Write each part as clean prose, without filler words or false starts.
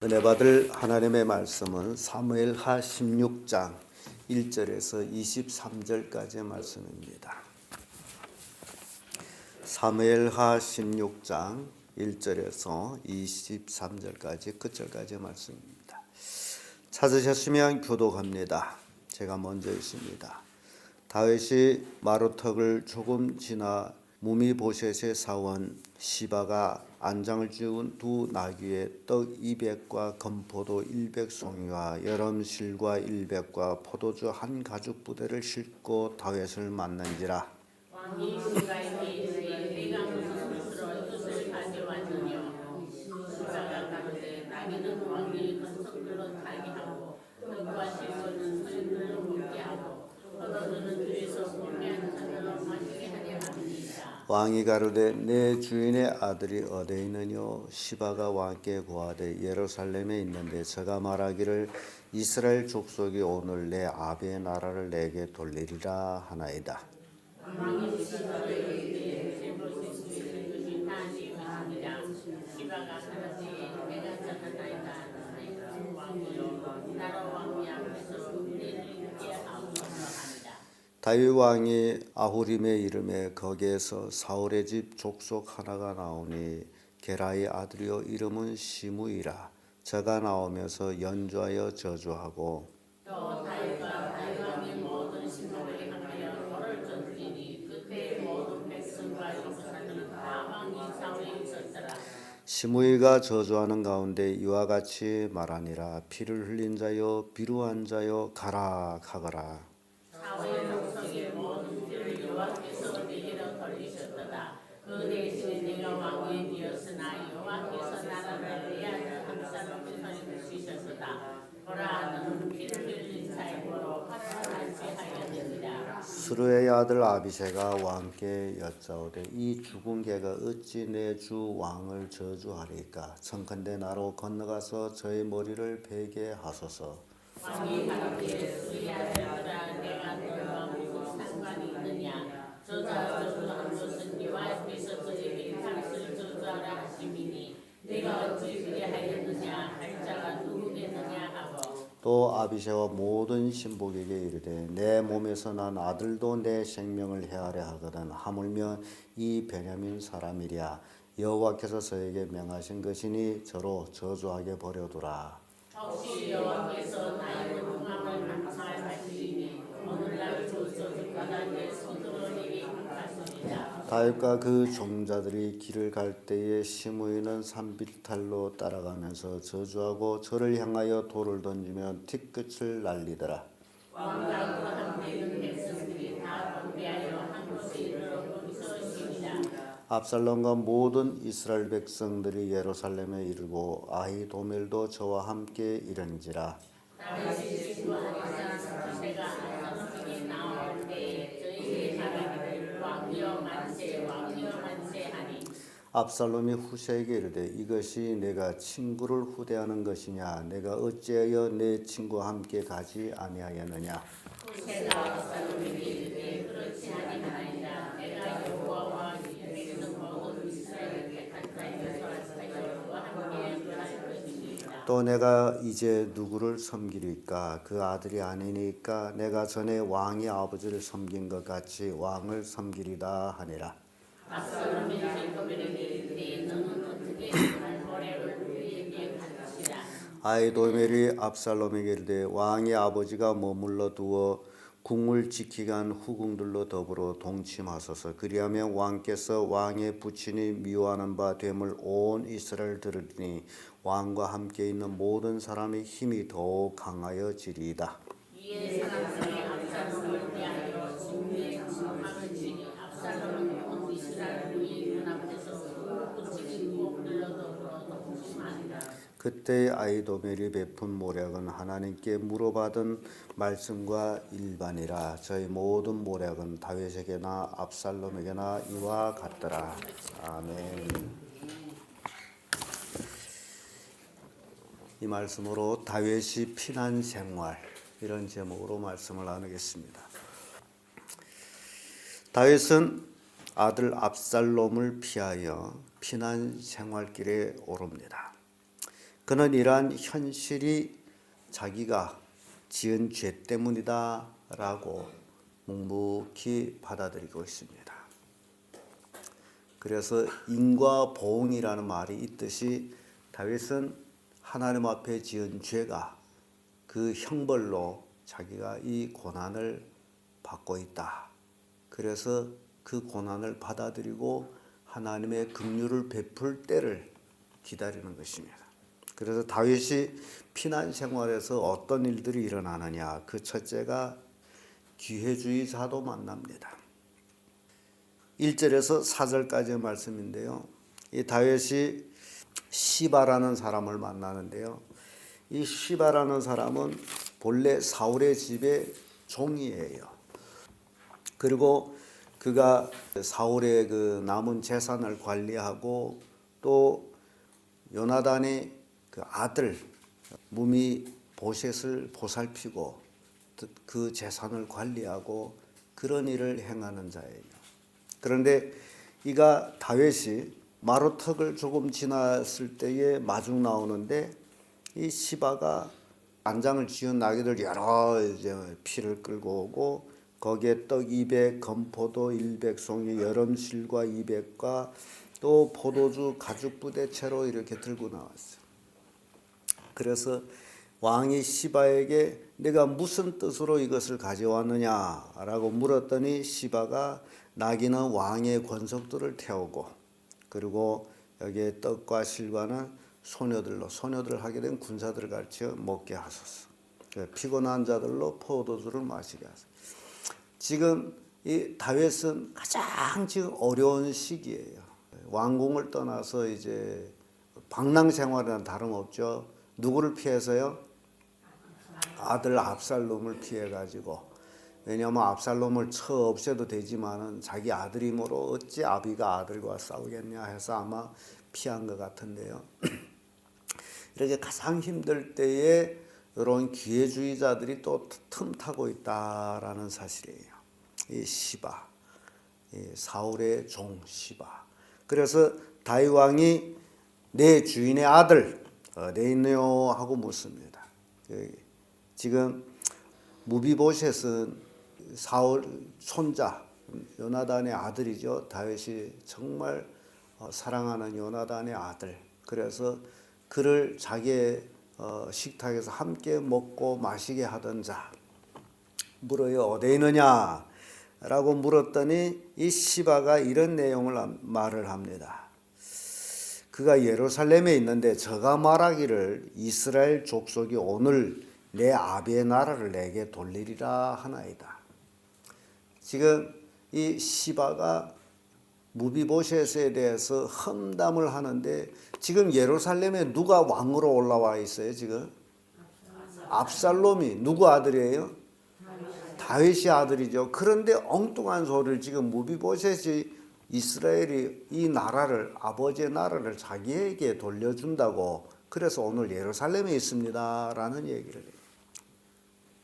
은혜 받을 하나님의 말씀은 사무엘하 16장 1절에서 23절까지의 말씀입니다. 사무엘하 16장 1절에서 23절까지 끝절까지의 말씀입니다. 찾으셨으면 교독합니다. 제가 먼저 있습니다. 다윗이 마루턱을 조금 지나 무미보셋의 사원 시바가 안장을 지은 두 나귀에 떡 200과 건포도 100송이와 여름실과 100과 포도주 한 가죽 부대를 싣고 다윗을 만난지라. 왕이 시바에게 이르되 내가 무슨 뜻으로 이것을 가져왔느냐. 시바가 가로되 나귀는 왕이 건성들로 타게 하고 떡과 실소는 수인들로 먹게 하고 포도주는 뒤에서 보면 잔으로 마시게 하려 합니다. 왕이 가로되 내 주인의 아들이 어디에 있느뇨. 시바가 왕께 고하되 예루살렘에 있는데 저가 말하기를 이스라엘 족속이 오늘 내 아비의 나라를 내게 돌리리라 하나이다. 왕이 시바에게 이르되 메피보셋이 것이 다 지었느니라. 시바가 가로되 내가 찾았나이다. 왕이여 나로 왕이 앞에서 은혜를 입게 하옵소서 하니라. 다윗 왕이 아후림에 이름에 거기에서 사울의 집 족속 하나가 나오니 게라의 아들이요 이름은 시므이라. 저가 나오면서 연주하여 저주하고 또 다윗과 다윗 왕이 모든 신복을 향하여 돌을 던지니 그때 모든 백성과 용사들은 다 왕이 좌우에 있었더라. 시므이가 저주하는 가운데 이와 같이 말하니라. 피를 흘린 자여 비루한 자여 가라 가거라. 사울의 족속의 모든 피를 여호와께서 내게로 돌리셨도다. 그 대신에 내가 왕이 되었으나 여호와께서 나라를 내 아들 압살롬의 손에 주셨도다. 보라 너는 피를 흘린 자의 보로 화를 달지 하였느니라. 스루의 아들 아비새가 왕께 여짜오되 이 죽은 개가 어찌 내 주 왕을 저주하리까. 청컨대 나로 건너가서 저의 머리를 베게 하소서. 왕이 가로되 스루의 아들들아 내가 너와 무슨 상관이 있느냐. 저자 저주한 것은 여호와께서 저에게 당신을 저주하라 하심이니 내가 어찌 그리하였느냐 할 자가 누구겠느냐 하고 또 아비새와 모든 신복에게 이르되 내 몸에서 난 아들도 내 생명을 해하려 하거든. 하물며 이 베냐민 사람이랴. 여호와께서 저에게 명하신 것이니 저로 저주하게 버려두라. 혹시 여호와께서 나의 공함을 감사하시리니 오늘날 주 저주가다 내 손으로 내게 행하시리라. 다윗과 그 종자들이 길을 갈 때에 시므이는 산비탈로 따라가면서 저주하고 저를 향하여 돌을 던지면 티끝을 날리더라. 왕과 그 함께 있는 백성들이 다 공배하여 한 곳에 이르러 거기서 쉬니라. 압살롬과 모든 이스라엘 백성들이 예루살렘에 이르고 아히도멜도 저와 함께 이른지라. 다윗이 친구하니라. 후세가 압살롬에게 나올 때에 저에게 말하기를 왕이여 만세 왕이여 만세 하니 압살롬이 후세에게 이르되 이것이 내가 친구를 후대하는 것이냐. 내가 어찌하여 내 친구와 함께 가지 아니하였느냐. 후세가 압살롬에게 이르되 그렇지 아니하나이다. 내가 여호와와 백성 모든 이스라엘을 택한 자이며 그와 함께 할 것이니라. 또 내가 이제 누구를 섬기리까. 그 아들이 아니니까 내가 전에 왕의 아버지를 섬긴 것 같이 왕을 섬기리다 하니라. 압살롬이 아히도멜에게 이르되 너는 어떻게 그날 모략을 우리에게 가르치라. 아히도멜이 압살롬에게 이르되 왕의 아버지가 머물러 두어 궁을 지키게 한 후궁들로 더불어 동침하소서. 그리하면 왕께서 왕의 부친이 미워하는 바 됨을 온 이스라엘 들으리니 왕과 함께 있는 모든 사람의 힘이 더욱 강하여지리이다. 이에 사람들이 압살롬을 위하여 진미에 진망을 치니 압살롬은 온 이스라엘 위의 눈앞에서 부친이 누옥들로 더불어 동침하니라. 그때 아히도멜이 베푼 모략은 하나님께 물어받은 말씀과 일반이라. 저희 모든 모략은 다윗에게나 압살롬에게나 이와 같더라. 아멘. 이 말씀으로 다윗이 피난 생활 이런 제목으로 말씀을 나누겠습니다. 다윗은 아들 압살롬을 피하여 피난 생활길에 오릅니다. 그는 이러한 현실이 자기가 지은 죄 때문이다라고 묵묵히 받아들이고 있습니다. 그래서 인과 보응이라는 말이 있듯이 다윗은 하나님 앞에 지은 죄가 그 형벌로 자기가 이 고난을 받고 있다. 그래서 그 고난을 받아들이고 하나님의 긍휼을 베풀 때를 기다리는 것입니다. 그래서 다윗이 피난 생활에서 어떤 일들이 일어나느냐. 그 첫째가 기회주의자도 만납니다. 1절에서 4절까지의 말씀인데요. 이 다윗이 시바라는 사람을 만나는데요. 이 시바라는 사람은 본래 사울의 집의 종이에요. 그리고 그가 사울의 그 남은 재산을 관리하고 또 요나단의 그 아들 무미보셋을 보살피고 그 재산을 관리하고 그런 일을 행하는 자예요. 그런데 이가 다윗이 마루턱을 조금 지났을 때에 마중 나오는데 이 시바가 안장을 지은 나귀들 여러 이제 피를 끌고 오고 거기에 떡 200, 건포도 100송이, 여름실과 200과 또 포도주 가죽 부대채로 이렇게 들고 나왔어요. 그래서 왕이 시바에게 내가 무슨 뜻으로 이것을 가져왔느냐라고 물었더니 시바가 나귀는 왕의 권속들을 태우고 그리고 여기에 떡과 실과는 소녀들 하게 된 군사들을 가르쳐 먹게 하소서. 피곤한 자들로 포도주를 마시게 하소서. 지금 이 다윗은 가장 지금 어려운 시기예요. 왕궁을 떠나서 이제 방랑 생활이랑 다름없죠. 누구를 피해서요? 아들 압살롬을 피해 가지고. 왜냐하면 압살롬을 쳐 없애도 되지만은 자기 아들이므로 어찌 아비가 아들과 싸우겠냐 해서 아마 피한 것 같은데요. 이렇게 가장 힘들 때에 이런 기회주의자들이 또 틈타고 있다라는 사실이에요. 이 시바, 이 사울의 종 시바. 그래서 다윗 왕이 내 주인의 아들 어디 있느요 하고 묻습니다. 지금 무비보셋은 사울 손자 요나단의 아들이죠. 다윗이 정말 사랑하는 요나단의 아들. 그래서 그를 자기의 식탁에서 함께 먹고 마시게 하던 자 물어요. 어디 있느냐 라고 물었더니 이 시바가 이런 내용을 말을 합니다. 그가 예루살렘에 있는데 저가 말하기를 이스라엘 족속이 오늘 내 아비의 나라를 내게 돌리리라 하나이다. 지금 이 시바가 무비보셋에 대해서 험담을 하는데 지금 예루살렘에 누가 왕으로 올라와 있어요? 지금 압살롬이 누구 아들이에요? 다윗의 아들이죠. 그런데 엉뚱한 소리를 지금 무비보셋이 이스라엘이 이 나라를 아버지의 나라를 자기에게 돌려준다고 그래서 오늘 예루살렘에 있습니다라는 얘기를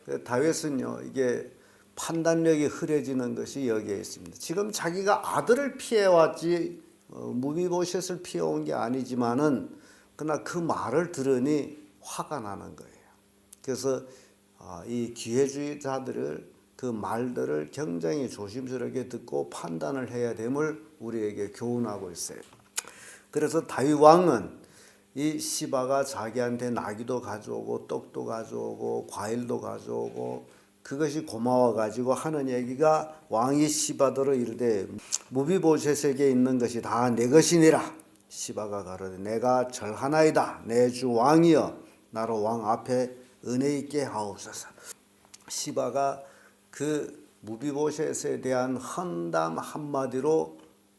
해요. 다윗은요 이게 판단력이 흐려지는 것이 여기에 있습니다. 지금 자기가 아들을 피해왔지 무비보셋을 피해온 게 아니지만은 그러나 그 말을 들으니 화가 나는 거예요. 그래서 이 기회주의자들을 그 말들을 굉장히 조심스럽게 듣고 판단을 해야 됨을 우리에게 교훈하고 있어요. 그래서 다윗 왕은 이 시바가 자기한테 나귀도 가져오고 떡도 가져오고 과일도 가져오고 그것이 고마워 가지고 하는 얘기가 왕이 시바더러 이르되 무비보셋에게 있는 것이 다 내 것이니라. 시바가 가로되 내가 절하나이다. 내 주 왕이여 나로 왕 앞에 은혜 있게 하옵소서. 시바가 그 무비보셋에 대한 헌담 한마디로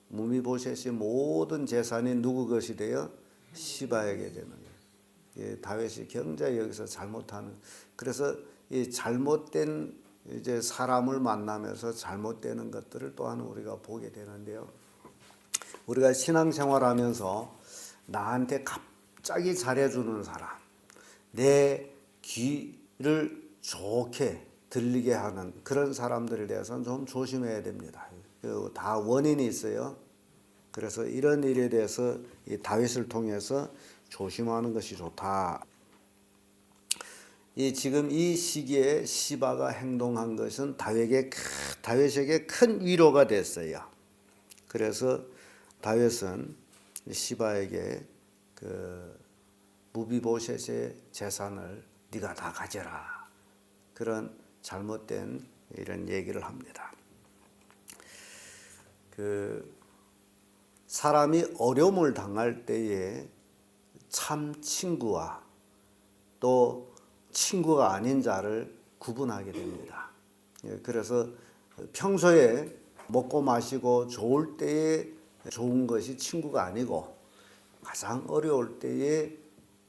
무비보셋의 모든 재산이 누구 것이 되어 시바에게 되는 거예요. 다윗이 굉장히 여기서 잘못하는. 그래서 이 잘못된 이제 사람을 만나면서 잘못되는 것들을 또한 우리가 보게 되는데요. 우리가 신앙생활하면서 나한테 갑자기 잘해주는 사람, 내 귀를 좋게 들리게 하는 그런 사람들에 대해서는 좀 조심해야 됩니다. 다 원인이 있어요. 그래서 이런 일에 대해서 이 다윗을 통해서 조심하는 것이 좋다. 지금 이 시기에 시바가 행동한 것은 다윗에게 큰 위로가 됐어요. 그래서 다윗은 시바에게 그 무비보셋의 재산을 네가 다 가져라, 그런 잘못된 이런 얘기를 합니다. 사람이 어려움을 당할 때에 참 친구와 또 친구가 아닌 자를 구분하게 됩니다. 그래서 평소에 먹고 마시고 좋을 때에 좋은 것이 친구가 아니고 가장 어려울 때에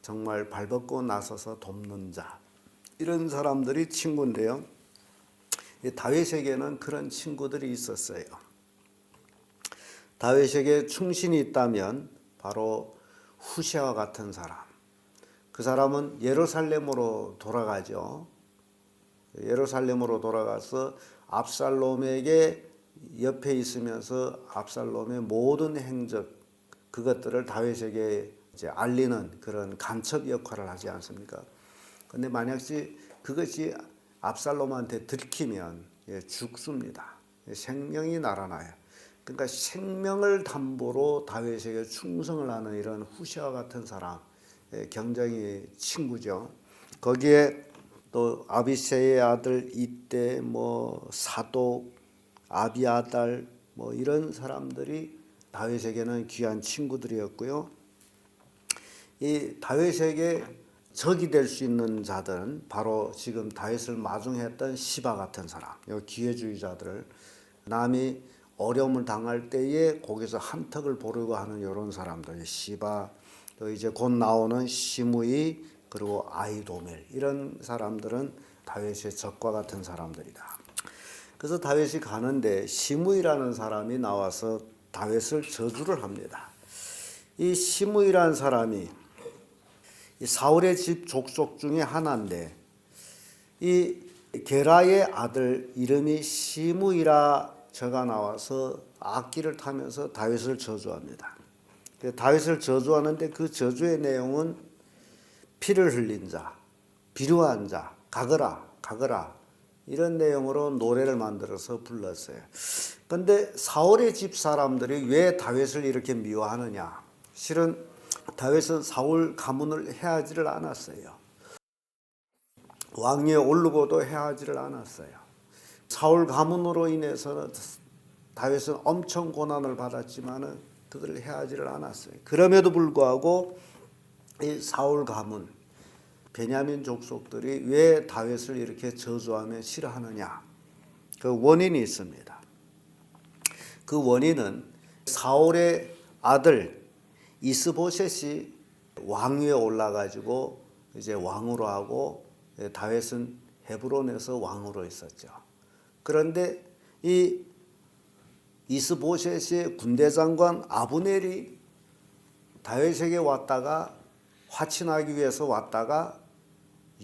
정말 발벗고 나서서 돕는 자, 이런 사람들이 친구인데요. 다윗에게는 그런 친구들이 있었어요. 다윗에게 충신이 있다면 바로 후시아와 같은 사람. 그 사람은 예루살렘으로 돌아가죠. 예루살렘으로 돌아가서 압살롬에게 옆에 있으면서 압살롬의 모든 행적, 그것들을 다윗에게 이제 알리는 그런 간첩 역할을 하지 않습니까? 근데 만약에 그것이 압살롬한테 들키면 죽습니다. 생명이 날아나요. 그러니까 생명을 담보로 다윗에게 충성을 하는 이런 후시아와 같은 사람, 굉장히 친구죠. 거기에 또 아비새의 아들 이때, 사독, 아비아달, 이런 사람들이 다윗에게는 귀한 친구들이었고요. 이 다윗에게 적이 될 수 있는 자들은 바로 지금 다윗을 마중했던 시바 같은 사람, 기회주의자들, 남이 어려움을 당할 때에 거기서 한턱을 보려고 하는 이런 사람들, 시바, 또 이제 곧 나오는 시므이, 그리고 아히도멜, 이런 사람들은 다윗의 적과 같은 사람들이다. 그래서 다윗이 가는데 시므이라는 사람이 나와서 다윗을 저주를 합니다. 이 시므이라는 사람이 이 사울의 집 족속 중에 하나인데, 이 게라의 아들 이름이 시므이라 저가 나와서 악기를 타면서 다윗을 저주합니다. 다윗을 저주하는데 그 저주의 내용은 피를 흘린 자, 비루한 자, 가거라 이런 내용으로 노래를 만들어서 불렀어요. 그런데 사울의 집 사람들이 왜 다윗을 이렇게 미워하느냐? 실은 다윗은 사울 가문을 해하지를 않았어요. 왕위에 오르고도 해하지를 않았어요. 사울 가문으로 인해서는 다윗은 엄청 고난을 받았지만은 그들을 해하지를 않았어요. 그럼에도 불구하고 이 사울 가문, 베냐민 족속들이 왜 다윗을 이렇게 저주하며 싫어하느냐? 그 원인이 있습니다. 그 원인은 사울의 아들 이스보셋이 왕위에 올라가지고 이제 왕으로 하고, 다윗은 헤브론에서 왕으로 있었죠. 그런데 이 이스보셋의 군대장관 아브넬이 다윗에게 왔다가 화친하기 위해서 왔다가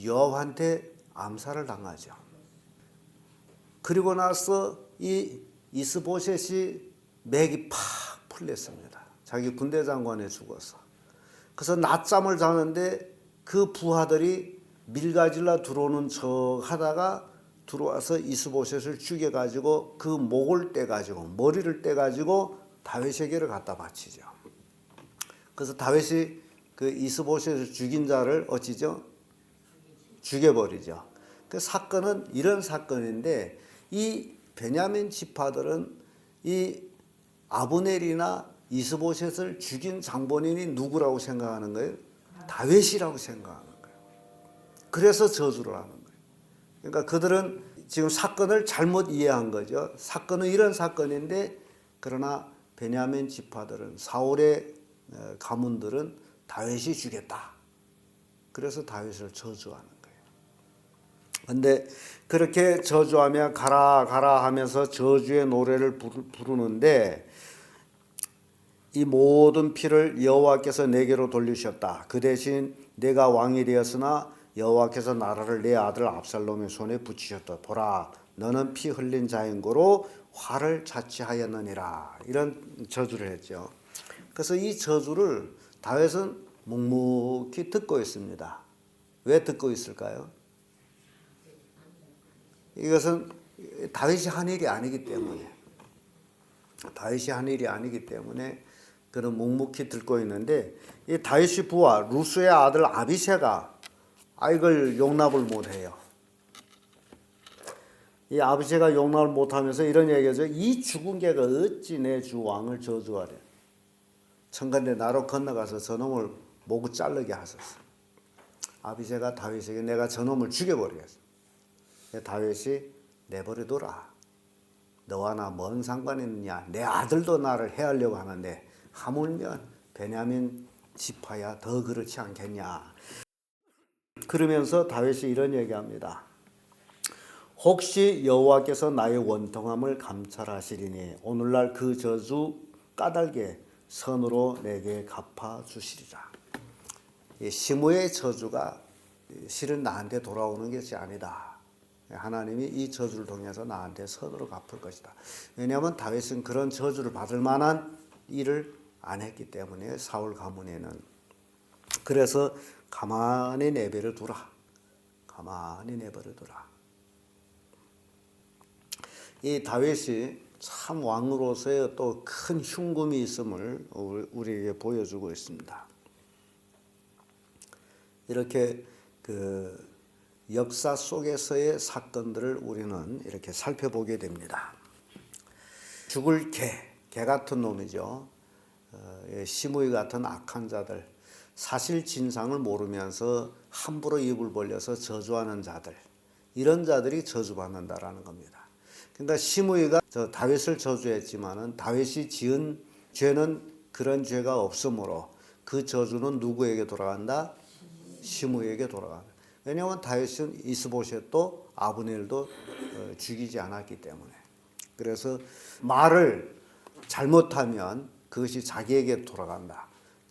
요압한테 암살을 당하죠. 그리고 나서 이 이스보셋이 맥이 팍 풀렸습니다. 자기 군대장관에 죽어서. 그래서 낮잠을 자는데 그 부하들이 밀가질러 들어오는 척 하다가 들어와서 이스보셋을 죽여가지고 그 목을 떼가지고, 머리를 떼가지고 다윗에게를 갖다 바치죠. 그래서 다윗이 그 이스보셋을 죽인 자를 어찌죠? 죽여버리죠. 그 사건은 이런 사건인데, 이 베냐민 지파들은 이 아브넬이나 이스보셋을 죽인 장본인이 누구라고 생각하는 거예요? 다윗이라고 생각하는 거예요. 그래서 저주를 하는 거예요. 그러니까 그들은 지금 사건을 잘못 이해한 거죠. 사건은 이런 사건인데, 그러나 베냐민 지파들은, 사울의 가문들은 다윗이 죽였다. 그래서 다윗을 저주하는 거예요. 그런데 그렇게 저주하며 가라 하면서 저주의 노래를 부르는데, 이 모든 피를 여호와께서 내게로 돌리셨다. 그 대신 내가 왕이 되었으나 여호와께서 나라를 내 아들 압살롬의 손에 붙이셨다. 보라, 너는 피 흘린 자인고로 화를 자취하였느니라. 이런 저주를 했죠. 그래서 이 저주를 다윗은 묵묵히 듣고 있습니다. 왜 듣고 있을까요? 이것은 다윗이 한 일이 아니기 때문에 그는 묵묵히 듣고 있는데, 이 다윗의 부하 루스의 아들 아비새가 이걸 용납을 못해요. 이 아비새가 용납을 못하면서 이런 얘기죠. 이 죽은 개가 어찌 내 주 왕을 저주하랴. 청컨대 나로 건너가서 저놈을 목을 자르게 하소서. 아비새가 다윗에게 내가 저놈을 죽여버리겠어. 다윗이 내버려둬라. 너와 나 뭔 상관이 있느냐. 내 아들도 나를 해하려고 하는데 하물며 베냐민 지파야 더 그렇지 않겠냐. 그러면서 다윗이 이런 얘기합니다. 혹시 여호와께서 나의 원통함을 감찰하시리니 오늘날 그 저주 까닭에 선으로 내게 갚아주시리라. 시므의 저주가 실은 나한테 돌아오는 것이 아니다. 하나님이 이 저주를 통해서 나한테 선으로 갚을 것이다. 왜냐하면 다윗은 그런 저주를 받을 만한 일을 안 했기 때문에 사울 가문에는. 그래서 가만히 내버려 두라. 가만히 내버려 두라. 이 다윗이 참 왕으로서의 또 큰 흉금이 있음을 우리에게 보여주고 있습니다. 이렇게 그 역사 속에서의 사건들을 우리는 이렇게 살펴보게 됩니다. 죽을 개 같은 놈이죠. 시므이 같은 악한 자들, 사실 진상을 모르면서 함부로 입을 벌려서 저주하는 자들, 이런 자들이 저주받는다라는 겁니다. 그러니까 시므이가 다윗을 저주했지만은 다윗이 지은 죄는 그런 죄가 없으므로 그 저주는 누구에게 돌아간다? 시므이에게 돌아간다. 왜냐하면 다윗은 이스보셋도 아브넬도 죽이지 않았기 때문에. 그래서 말을 잘못하면 그것이 자기에게 돌아간다.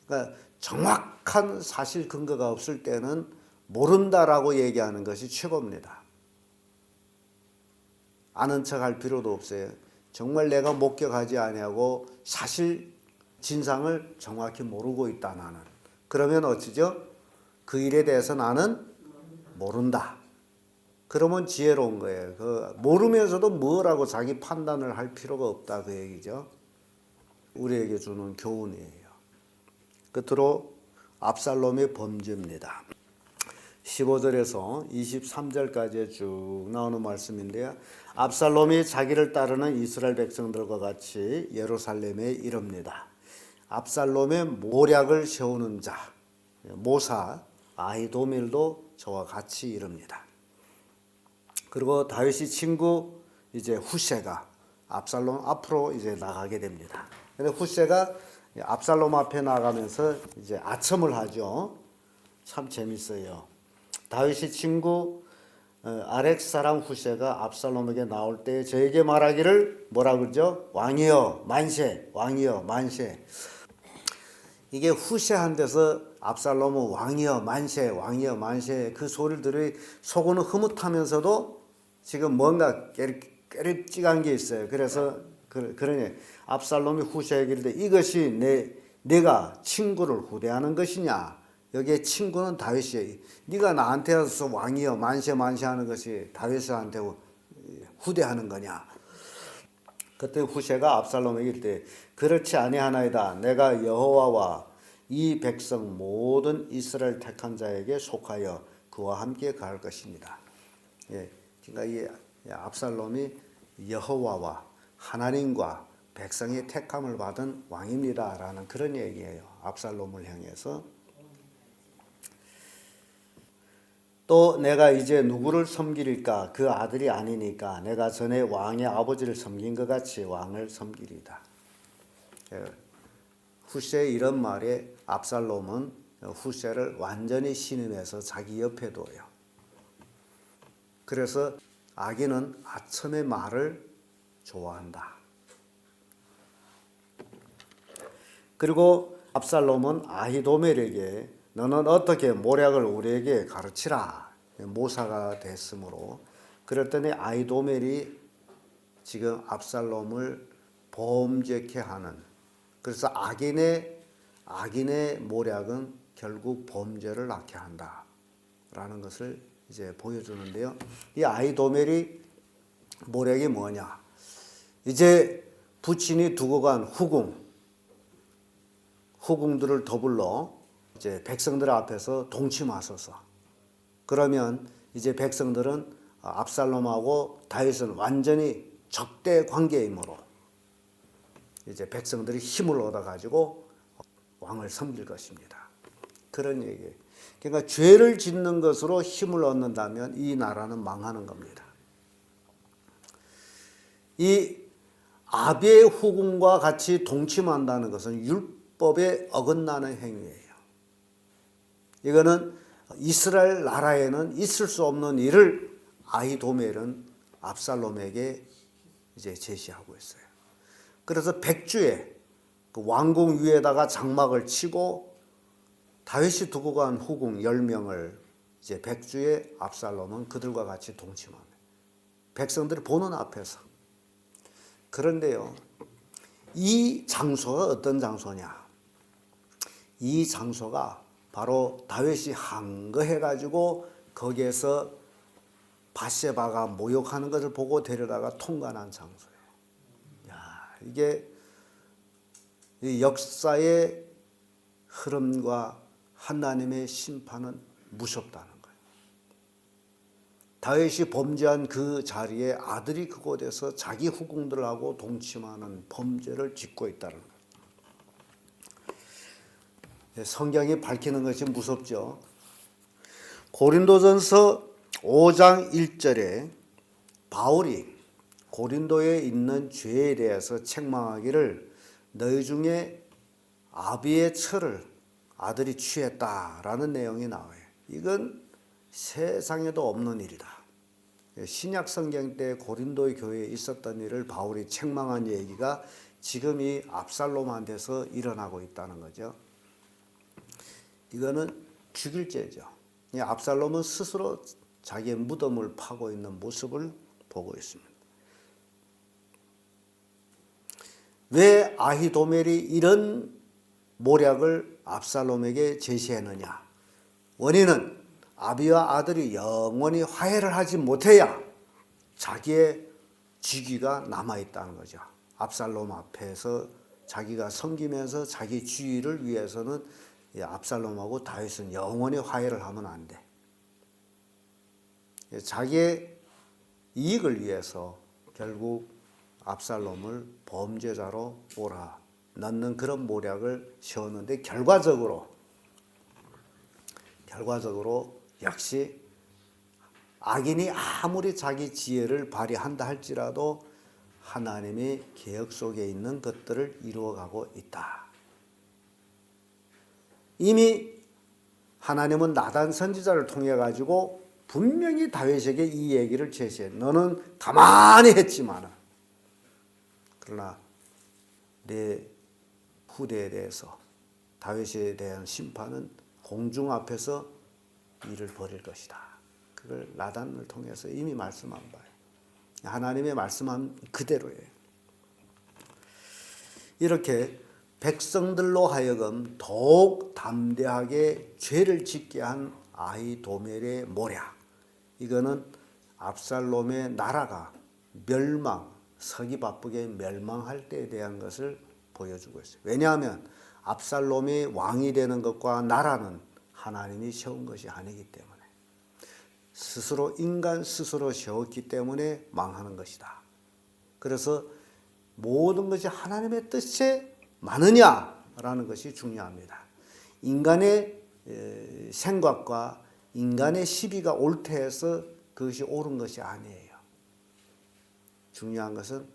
그러니까 정확한 사실 근거가 없을 때는 모른다라고 얘기하는 것이 최고입니다. 아는 척할 필요도 없어요. 정말 내가 목격하지 아니하고 사실 진상을 정확히 모르고 있다 나는. 그러면 어찌죠? 그 일에 대해서 나는 모른다. 그러면 지혜로운 거예요. 모르면서도 뭐라고 자기 판단을 할 필요가 없다 그 얘기죠. 우리에게 주는 교훈이에요. 끝으로 압살롬의 범죄입니다. 15절에서 23절까지 쭉 나오는 말씀인데요. 압살롬이 자기를 따르는 이스라엘 백성들과 같이 예루살렘에 이릅니다. 압살롬의 모략을 세우는 자 모사 아히도멜도 저와 같이 이릅니다. 그리고 다윗의 친구 이제 후세가 압살롬 앞으로 이제 나가게 됩니다. 근데 후세가 압살롬 앞에 나가면서 이제 아첨을 하죠. 참 재밌어요. 다윗의 친구 아렉 사람 후세가 압살롬에게 나올 때 저에게 말하기를 뭐라 그러죠? 왕이여 만세, 왕이여 만세. 이게 후세한 데서 압살롬은 왕이여 만세, 왕이여 만세 그 소리를 들으니 속은 흐뭇하면서도 지금 뭔가 깨립직한 게 있어요. 그래서 그러니 압살롬이 후세에게 이르되 이것이 내가 친구를 후대하는 것이냐? 여기에 친구는 다윗이에요. 네가 나한테 와서 왕이여 만세 만세 하는 것이 다윗한테 후대하는 거냐? 그때 후세가 압살롬에게 이르되 그렇지 아니하나이다. 내가 여호와와 이 백성 모든 이스라엘 택한 자에게 속하여 그와 함께 갈 것입니다. 그러니까 이 압살롬이 여호와와 하나님과 백성의 택함을 받은 왕입니다라는 그런 얘기예요. 압살롬을 향해서. 또 내가 이제 누구를 섬기리까? 그 아들이 아니니까 내가 전에 왕의 아버지를 섬긴 것 같이 왕을 섬기리다. 후세의 이런 말에 압살롬은 후세를 완전히 신임해서 자기 옆에 둬요. 그래서 아기는 아첨의 말을 좋아한다. 그리고 압살롬은 아히도멜에게 너는 어떻게 모략을 우리에게 가르치라. 모사가 됐으므로. 그랬더니 아히도멜이 지금 압살롬을 범죄케 하는. 그래서 악인의 모략은 결국 범죄를 낳게 한다라는 것을 이제 보여주는데요. 이 아히도멜이 모략이 뭐냐? 이제 부친이 두고 간 후궁들을 더불러 이제 백성들 앞에서 동침하소서. 그러면 이제 백성들은 압살롬하고 다윗은 완전히 적대 관계이므로 이제 백성들이 힘을 얻어 가지고 왕을 섬길 것입니다. 그런 얘기예요. 그러니까 죄를 짓는 것으로 힘을 얻는다면 이 나라는 망하는 겁니다. 이 아비의 후궁과 같이 동침한다는 것은 율법에 어긋나는 행위예요. 이거는 이스라엘 나라에는 있을 수 없는 일을 아히도멜은 압살롬에게 이제 제시하고 있어요. 그래서 백주에 그 왕궁 위에다가 장막을 치고 다윗이 두고 간 후궁 10명을 이제 백주에 압살롬은 그들과 같이 동침합니다. 백성들이 보는 앞에서. 그런데요, 이 장소가 어떤 장소냐? 이 장소가 바로 다윗이 항거해가지고 거기에서 바세바가 모욕하는 것을 보고 데려다가 통관한 장소예요. 야, 이게 이 역사의 흐름과 하나님의 심판은 무섭다는 거예요. 다윗이 범죄한 그 자리에 아들이 그곳에서 자기 후궁들하고 동침하는 범죄를 짓고 있다는 거예요. 성경이 밝히는 것이 무섭죠. 고린도전서 5장 1절에 바울이 고린도에 있는 죄에 대해서 책망하기를 너희 중에 아비의 철을 아들이 취했다라는 내용이 나와요. 이건 세상에도 없는 일이다. 신약 성경 때 고린도 교회에 있었던 일을 바울이 책망한 얘기가 지금 이 압살롬한테서 일어나고 있다는 거죠. 이거는 죽일 죄죠. 압살롬은 스스로 자기의 무덤을 파고 있는 모습을 보고 있습니다. 왜 아히도멜이 이런 모략을 압살롬에게 제시했느냐? 원인은 아비와 아들이 영원히 화해를 하지 못해야 자기의 직위가 남아있다는 거죠. 압살롬 앞에서 자기가 섬기면서 자기 지위를 위해서는 압살롬하고 다윗은 영원히 화해를 하면 안 돼. 자기의 이익을 위해서 결국 압살롬을 범죄자로 몰아넣는 그런 모략을 세웠는데 결과적으로 역시 악인이 아무리 자기 지혜를 발휘한다 할지라도 하나님의 계획 속에 있는 것들을 이루어가고 있다. 이미 하나님은 나단 선지자를 통해 가지고 분명히 다윗에게 이 얘기를 제시해. 너는 가만히 했지만 그러나 내 후대에 대해서 다윗에 대한 심판은 공중 앞에서 일을 벌일 것이다. 그걸 나단을 통해서 이미 말씀한 바예요. 하나님의 말씀한 그대로예요. 이렇게 백성들로 하여금 더욱 담대하게 죄를 짓게 한 아히도멜의 모략. 이거는 압살롬의 나라가 서기 바쁘게 멸망할 때에 대한 것을 보여주고 있어요. 왜냐하면 압살롬이 왕이 되는 것과 나라는 하나님이 세운 것이 아니기 때문에 인간 스스로 세웠기 때문에 망하는 것이다. 그래서 모든 것이 하나님의 뜻에 맞느냐라는 것이 중요합니다. 인간의 생각과 인간의 시비가 옳대해서 그것이 옳은 것이 아니에요. 중요한 것은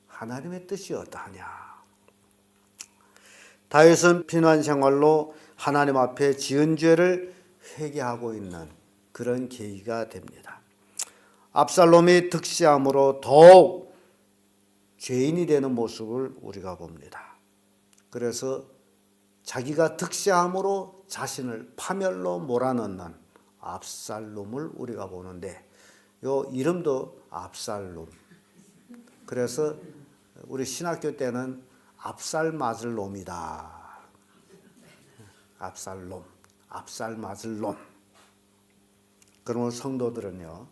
하나님의 뜻이 어떠하냐. 다윗은 피난 생활로 하나님 앞에 지은 죄를 회개하고 있는 그런 계기가 됩니다. 압살롬이 득세함으로 더욱 죄인이 되는 모습을 우리가 봅니다. 그래서 자기가 득세함으로 자신을 파멸로 몰아넣는 압살롬을 우리가 보는데 요 이름도 압살롬. 그래서 우리 신학교 때는 압살 맞을 놈이다. 압살롬. 압살 맞을 놈. 그러면 성도들은요,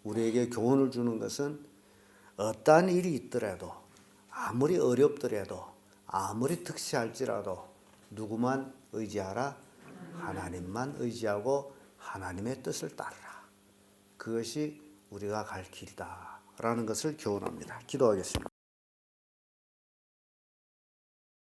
우리에게 교훈을 주는 것은 어떠한 일이 있더라도, 아무리 어렵더라도, 아무리 득시할지라도 누구만 의지하라? 하나님만 의지하고 하나님의 뜻을 따르라. 그것이 우리가 갈 길이다 라는 것을 교훈합니다. 기도하겠습니다.